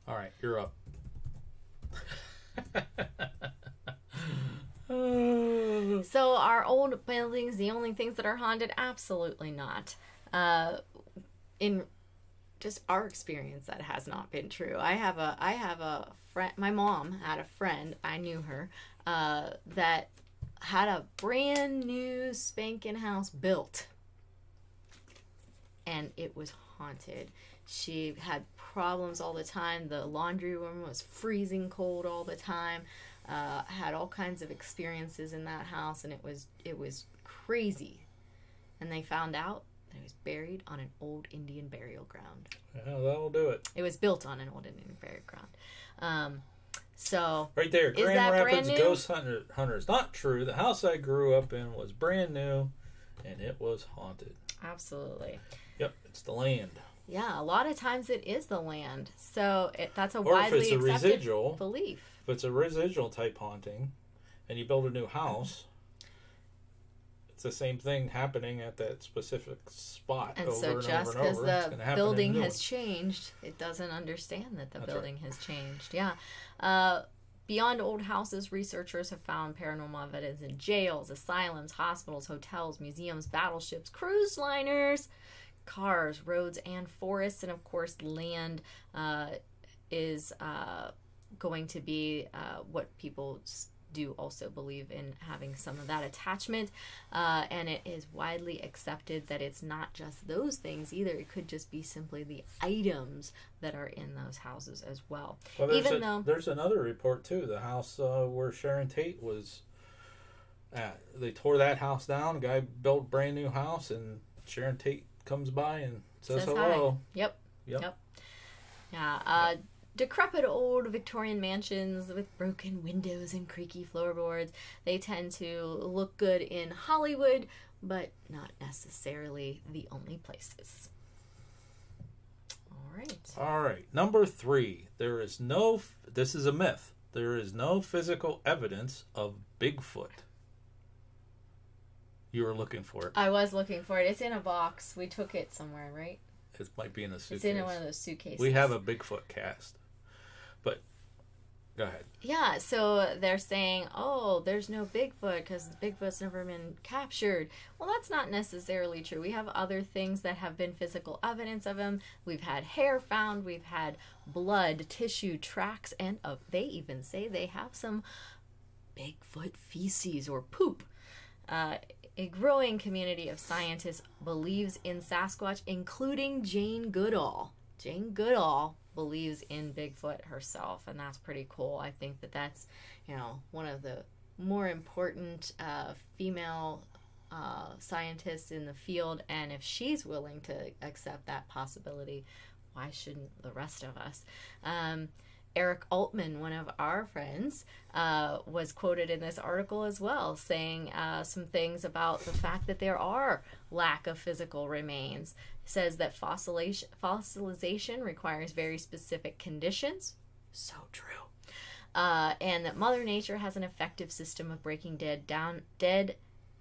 All right, you're up. So are old buildings the only things that are haunted? Absolutely not. In just our experience, that has not been true. I have a friend. My mom had a friend. I knew her that had a brand new spanking house built, and it was haunted. She had problems all the time. The laundry room was freezing cold all the time. Had all kinds of experiences in that house, and it was crazy. And they found out that it was buried on an old Indian burial ground. Yeah, that'll do it. It was built on an old Indian burial ground. So right there, is Grand that Rapids brand new? Ghost Hunters. Not true. The house I grew up in was brand new, and it was haunted. Absolutely. Yep, it's the land. Yeah, a lot of times it is the land. So that's a Or widely if it's a accepted residual belief. If it's a residual type haunting, and you build a new house, it's the same thing happening at that specific spot And over so and just over and because over. the building has changed, it doesn't understand that the That's building has changed. Yeah. Beyond old houses, researchers have found paranormal evidence in jails, asylums, hospitals, hotels, museums, battleships, cruise liners, cars, roads, and forests. And of course, land is going to be what people do also believe in having some of that attachment, and it is widely accepted that it's not just those things either. It could just be simply the items that are in those houses as well. There's another report too, the house where Sharon Tate was at. They tore that house down. A guy built a brand new house, and Sharon Tate comes by and says hello. Hi. Yep. Yeah. Decrepit old Victorian mansions with broken windows and creaky floorboards. They tend to look good in Hollywood, but not necessarily the only places. All right. Number 3. This is a myth. There is no physical evidence of Bigfoot. You were looking for it. I was looking for it. It's in a box. We took it somewhere, right? It might be in a suitcase. It's in one of those suitcases. We have a Bigfoot cast. But go ahead. Yeah, so they're saying, oh, there's no Bigfoot because Bigfoot's never been captured. Well, that's not necessarily true. We have other things that have been physical evidence of him. We've had hair found. We've had blood, tissue, tracks, and they even say they have some Bigfoot feces or poop. A growing community of scientists believes in Sasquatch, including Jane Goodall. Jane Goodall believes in Bigfoot herself, and that's pretty cool. I think that's, one of the more important female scientists in the field, and if she's willing to accept that possibility, why shouldn't the rest of us? Eric Altman, one of our friends, was quoted in this article as well, saying some things about the fact that there are lack of physical remains. Says that fossilization requires very specific conditions. So true. And that Mother Nature has an effective system of breaking dead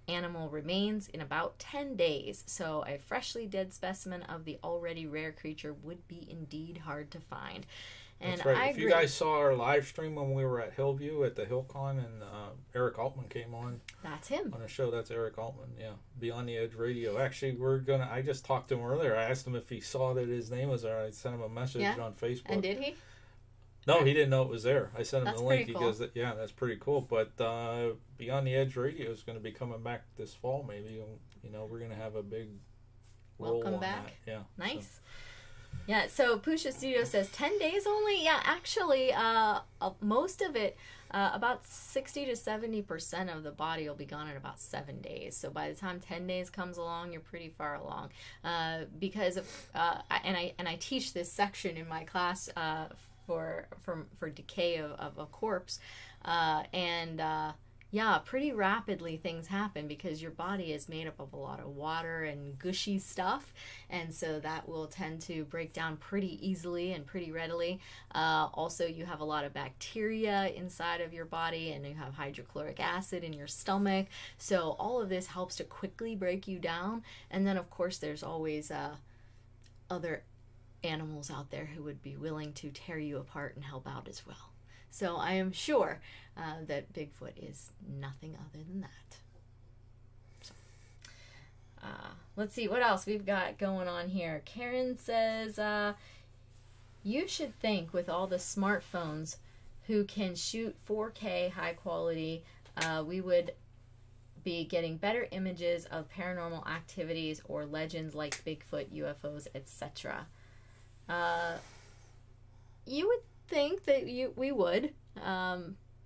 animal remains in about 10 days. So a freshly dead specimen of the already rare creature would be indeed hard to find. And that's right. I agree. You guys saw our live stream when we were at Hillview at the HillCon, and Eric Altman came on. That's him. On a show. That's Eric Altman, yeah. Beyond the Edge Radio. Actually, I just talked to him earlier. I asked him if he saw that his name was there. I sent him a message on Facebook. And did he? No, he didn't know it was there. I sent him the link. He goes, yeah, that's pretty cool. But Beyond the Edge Radio is going to be coming back this fall, maybe. We're going to have a big welcome back. That. Yeah. Nice. So. Yeah, so Pusha Studio says 10 days only? Yeah, actually, most of it, about 60 to 70% of the body will be gone in about 7 days. So by the time 10 days comes along, you're pretty far along. Because I teach this section in my class for decay of a corpse, yeah, pretty rapidly things happen because your body is made up of a lot of water and gushy stuff, and so that will tend to break down pretty easily and pretty readily. Also, you have a lot of bacteria inside of your body, and you have hydrochloric acid in your stomach, so all of this helps to quickly break you down. And then, of course, there's always other animals out there who would be willing to tear you apart and help out as well. So I am sure that Bigfoot is nothing other than that. So, let's see what else we've got going on here. Karen says, you should think with all the smartphones who can shoot 4K high quality, we would be getting better images of paranormal activities or legends like Bigfoot, UFOs, etc. You would think that we would,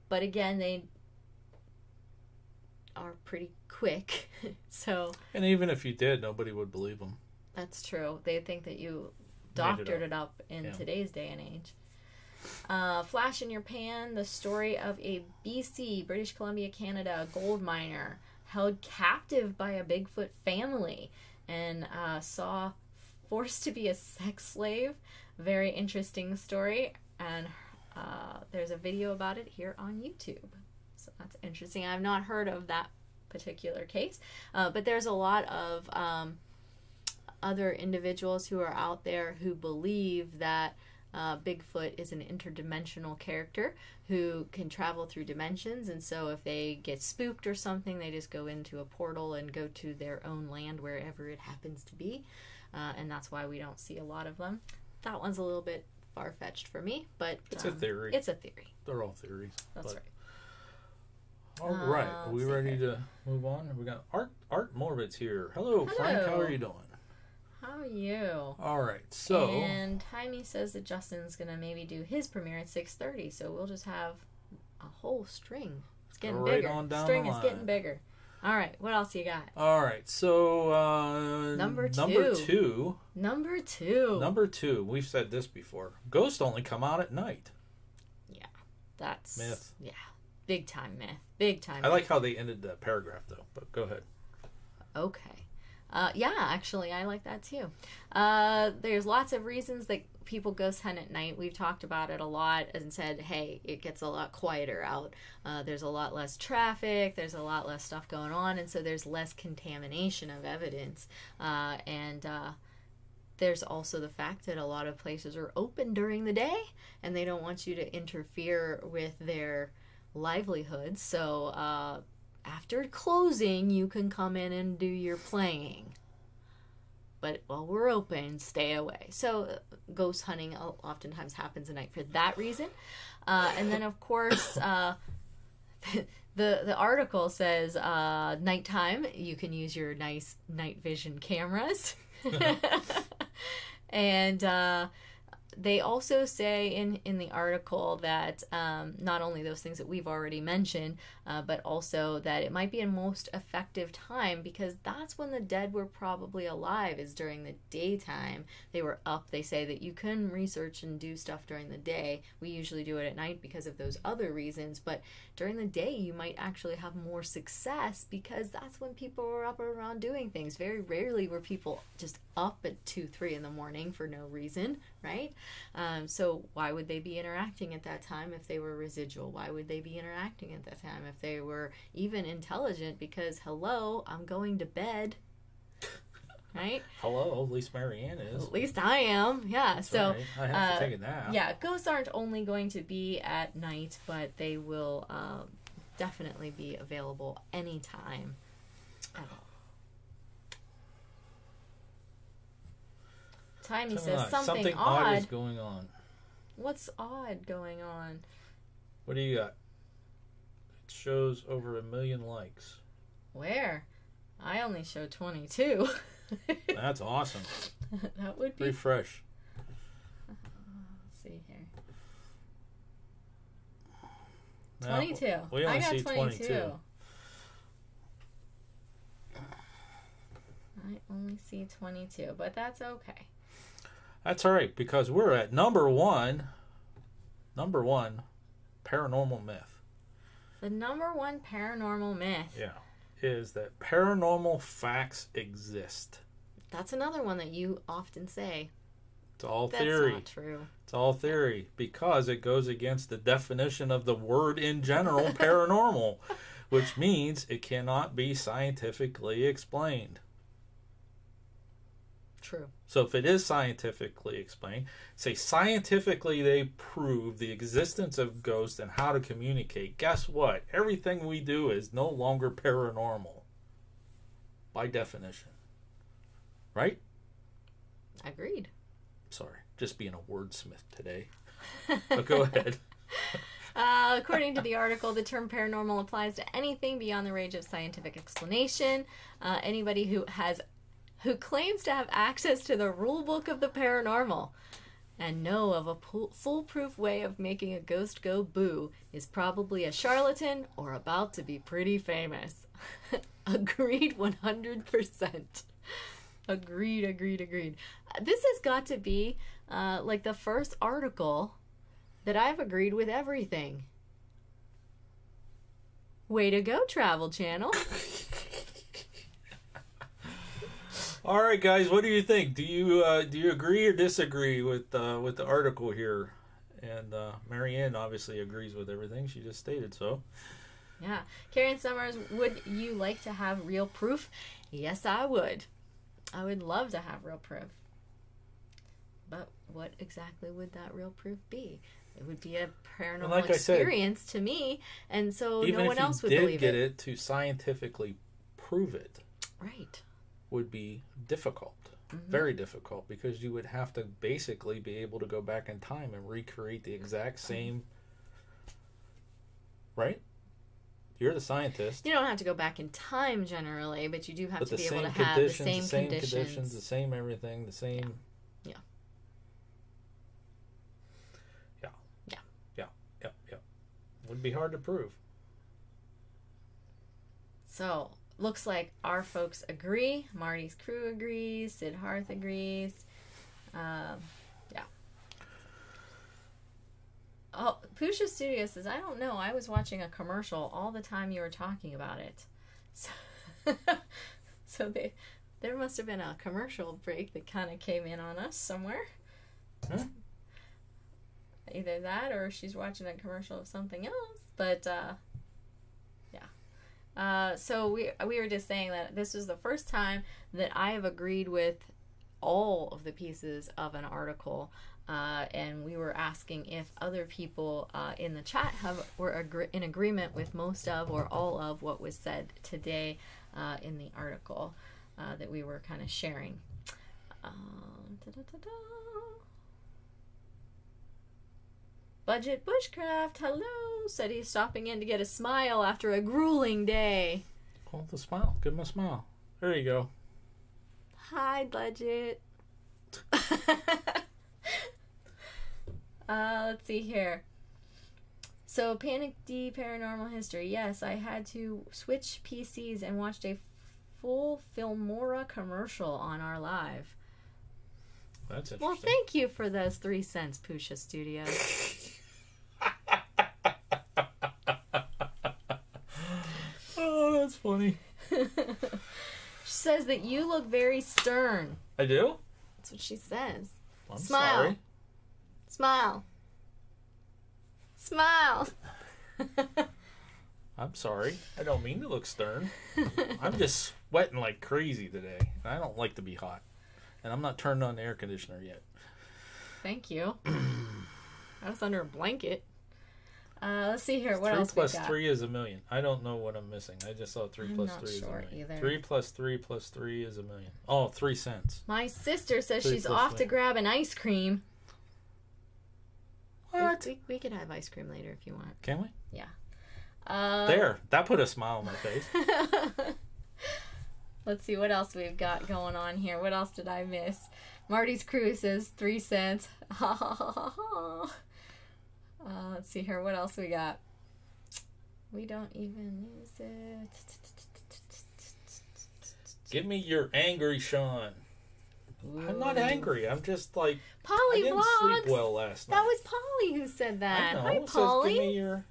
but again, they are pretty quick. So, and even if you did, nobody would believe them. That's true. They think that you doctored it up in today's day and age. Flash in your pan, the story of a BC, British Columbia, Canada, gold miner held captive by a Bigfoot family and forced to be a sex slave. Very interesting story, and there's a video about it here on YouTube. So that's interesting. I've not heard of that particular case, but there's a lot of other individuals who are out there who believe that Bigfoot is an interdimensional character who can travel through dimensions, and so if they get spooked or something, they just go into a portal and go to their own land wherever it happens to be, and that's why we don't see a lot of them. That one's a little bit far-fetched for me, but it's a theory. It's a theory. They're all theories. That's right. All right. Are we ready to move on? We got Art Morbid's here. Hello, Frank. How are you doing? How are you? All right. So. And Jaime says that Justin's gonna maybe do his premiere at 6:30, so we'll just have a whole string. It's getting bigger. On down string the is line. getting bigger. All right. What else you got? All right. So Number two. Number two. We've said this before. Ghosts only come out at night. Yeah, that's myth. Yeah, big time myth. Big time. I like how they ended the paragraph though. But go ahead. Okay. Yeah, actually, I like that too. There's lots of reasons that people ghost hunt at night. We've talked about it a lot and said, hey, it gets a lot quieter out. There's a lot less traffic. There's a lot less stuff going on. And so there's less contamination of evidence. And there's also the fact that a lot of places are open during the day and they don't want you to interfere with their livelihood. So, after closing, you can come in and do your playing. But while we're open, stay away. So ghost hunting oftentimes happens at night for that reason. And then, of course, the article says nighttime, you can use your nice night vision cameras. And they also say in the article that not only those things that we've already mentioned, but also that it might be a most effective time because that's when the dead were probably alive, is during the daytime. They were up. They say that you can research and do stuff during the day. We usually do it at night because of those other reasons, but during the day you might actually have more success because that's when people were up around doing things. Very rarely were people just up at 2-3 in the morning for no reason, right? So why would they be interacting at that time if they were residual? Why would they be interacting at that time if they were even intelligent? Because, hello, I'm going to bed, right? Hello, at least Marianne is. At least I am, yeah. That's so right. I have to take a nap. Yeah, ghosts aren't only going to be at night, but they will definitely be available anytime at all. Timey says something odd is going on. What's odd going on? What do you got? It shows over 1 million likes. Where? I only show 22. That's awesome. That would be refresh. Let's see here. Now, 22. We only I got see 22. I only see 22, but that's okay. That's all right, because we're at number one paranormal myth. The number one paranormal myth. Yeah, is that paranormal facts exist. That's another one that you often say. It's all theory. That's not true. It's all theory because it goes against the definition of the word in general, paranormal, which means it cannot be scientifically explained. True. So if it is scientifically explained, say scientifically they prove the existence of ghosts and how to communicate. Guess what? Everything we do is no longer paranormal by definition. Right? Agreed. Sorry, just being a wordsmith today. But go ahead. According to the article, the term paranormal applies to anything beyond the range of scientific explanation. Anybody who claims to have access to the rule book of the paranormal and know of a foolproof way of making a ghost go boo is probably a charlatan or about to be pretty famous. Agreed 100%. Agreed. This has got to be like the first article that I've agreed with everything. Way to go, Travel Channel. All right, guys, what do you think? Do you agree or disagree with the article here? And Marianne obviously agrees with everything. She just stated so. Yeah. Karen Summers, would you like to have real proof? Yes, I would. I would love to have real proof. But what exactly would that real proof be? It would be a paranormal experience to me, and so no one else would believe it. Even if you did get it to scientifically prove it, right, would be difficult. Very difficult, because you would have to basically be able to go back in time and recreate the exact same, right? You're the scientist. You don't have to go back in time generally, but you do have to be able to have the same conditions, the same everything, the same. Yeah. Would be hard to prove. So, looks like our folks agree. Marty's crew agrees. Sid Harth agrees. Yeah. Oh, Pusha Studio says, I don't know. I was watching a commercial all the time you were talking about it. So there must have been a commercial break that kind of came in on us somewhere. Huh? Either that or she's watching a commercial of something else. But, yeah. So we were just saying that this was the first time that I have agreed with all of the pieces of an article. And we were asking if other people in the chat were in agreement with most of or all of what was said today in the article that we were kind of sharing. Budget Bushcraft, hello, said he's stopping in to get a smile after a grueling day. Hold the smile. Give him a smile. There you go. Hi, Budget. Let's see here. So, Paranormal History. Yes, I had to switch PCs and watched a full Filmora commercial on our live. That's interesting. Well, thank you for those 3 cents, Pusha Studios. Oh, that's funny. She says that you look very stern. I do? That's what she says. I'm Smile. sorry. Smile. Smile. I'm sorry. I don't mean to look stern. I'm just sweating like crazy today. And I don't like to be hot. And I'm not turned on the air conditioner yet. Thank you. I was under a blanket. Let's see here. What else we got? 3 plus 3 is a million. I don't know what I'm missing. I just saw 3 plus 3 is a million. Either. 3 plus 3 plus 3 is a million. Oh, 3 cents. My sister says she's off to grab an ice cream. What? We could have ice cream later if you want. Can we? Yeah. There. That put a smile on my face. Let's see what else we've got going on here. What else did I miss? Marty's crew says 3 cents. Let's see here. What else we got? We don't even use it. Give me your angry Sean. Ooh. I'm not angry. I'm just like Polly I didn't Vlogs. sleep well last night. That was Polly who said that. I know. Hi, It Polly. says, give me your...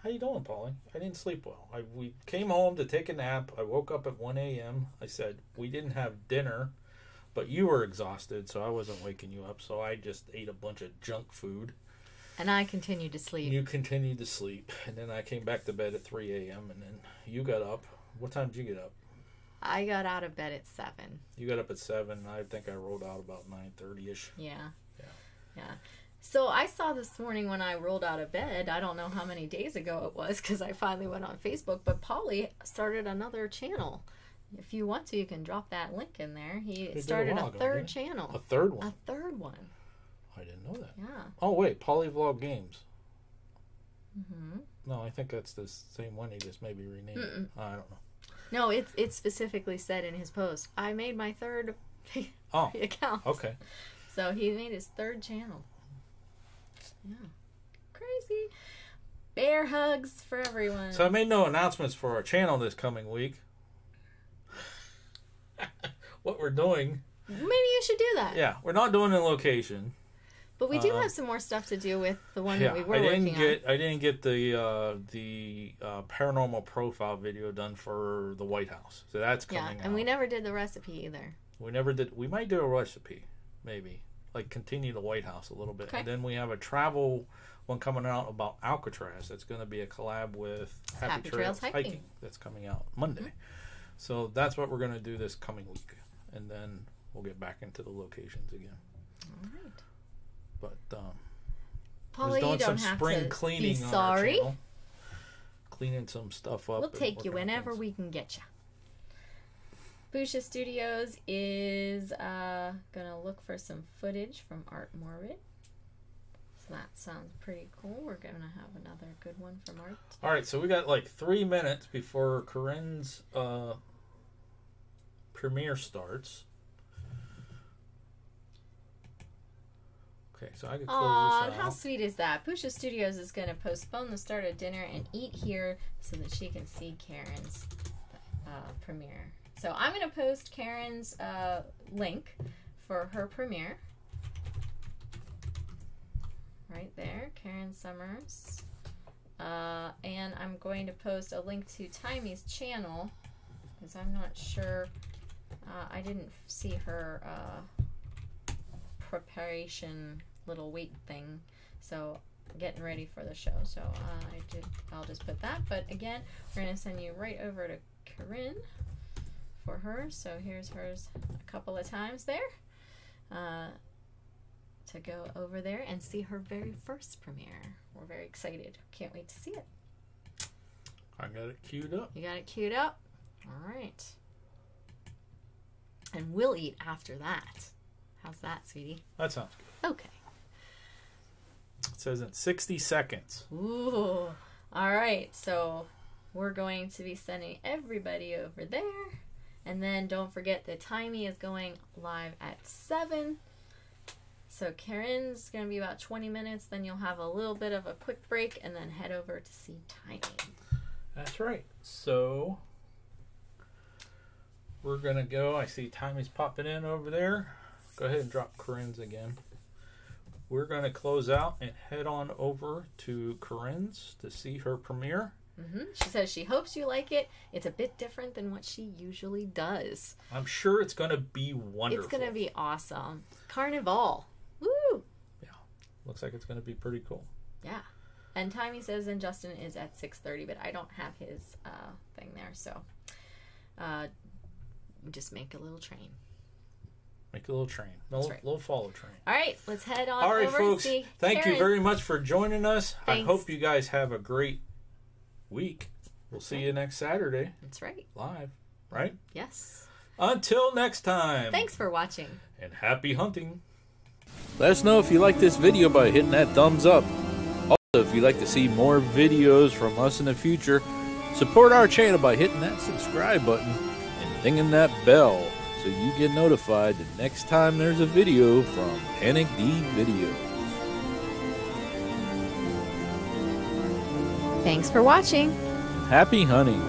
How you doing, Polly? I didn't sleep well. We came home to take a nap. I woke up at 1 a.m. I said, we didn't have dinner, but you were exhausted, so I wasn't waking you up. So I just ate a bunch of junk food. And I continued to sleep. You continued to sleep. And then I came back to bed at 3 a.m. And then you got up. What time did you get up? I got out of bed at 7. You got up at 7. I think I rolled out about 9:30ish. Yeah. So I saw this morning when I rolled out of bed, I don't know how many days ago it was because I finally went on Facebook, but Polly started another channel. If you want to, you can drop that link in there. He started a third channel. A third one? A third one. I didn't know that. Yeah. Oh, wait. Polly Vlog Games. Mm-hmm. No, I think that's the same one. He just maybe renamed it. I don't know. No, it specifically said in his post, I made my third account. Okay. So he made his third channel. Yeah. Crazy. Bear hugs for everyone. So I made no announcements for our channel this coming week. What we're doing. Maybe you should do that. Yeah, we're not doing a location. But we do have some more stuff to do with the one that we were working on. I didn't get the paranormal profile video done for the White House, so that's coming out. And we never did the recipe either. We never did. We might do a recipe, maybe, like continue the White House a little bit, and then we have a travel one coming out about Alcatraz. That's going to be a collab with Happy Trails Hiking. That's coming out Monday. Mm-hmm. So that's what we're going to do this coming week, and then we'll get back into the locations again. All right. But Paula, you don't have to be sorry. Cleaning some stuff up. We'll take you whenever we can get you. Busha Studios is gonna look for some footage from Art Morbid. So that sounds pretty cool. We're gonna have another good one from Art. All right, so we got like 3 minutes before Corinne's premiere starts. Okay, so I could close this out. How sweet is that? Pusha Studios is going to postpone the start of dinner and eat here so that she can see Karen's premiere. So I'm going to post Karen's link for her premiere. Right there, Karen Summers. And I'm going to post a link to Timey's channel because I'm not sure. I didn't see her preparation little weight thing, so getting ready for the show, so I'll just put that. But again, we're gonna send you right over to Corinne for her, so here's hers a couple of times there to go over there and see her very first premiere. We're very excited, can't wait to see it. I got it queued up. You got it queued up? All right, and we'll eat after that. How's that, sweetie? That sounds good. Okay. It says in 60 seconds. Ooh. All right. So we're going to be sending everybody over there. And then don't forget that Timey is going live at 7. So Karen's going to be about 20 minutes. Then you'll have a little bit of a quick break and then head over to see Timey. That's right. So we're going to go. I see Timey's popping in over there. Go ahead and drop Corinne's again. We're going to close out and head on over to Corinne's to see her premiere. Mm-hmm. She says she hopes you like it. It's a bit different than what she usually does. I'm sure it's going to be wonderful. It's going to be awesome. Carnival. Woo! Yeah. Looks like it's going to be pretty cool. Yeah. And Timey says, and Justin is at 6:30, but I don't have his thing there, so just make a little train. Make a little train. Little follow train. All right, let's head on over. All right, over folks. To see thank Karen. you very much for joining us. Thanks. I hope you guys have a great week. We'll see you next Saturday. That's right. Live, right? Yes. Until next time. Thanks for watching. And happy hunting. Let us know if you like this video by hitting that thumbs up. Also, if you'd like to see more videos from us in the future, support our channel by hitting that subscribe button and dinging that bell, so you get notified the next time there's a video from PANICdVideos. Thanks for watching. Happy hunting.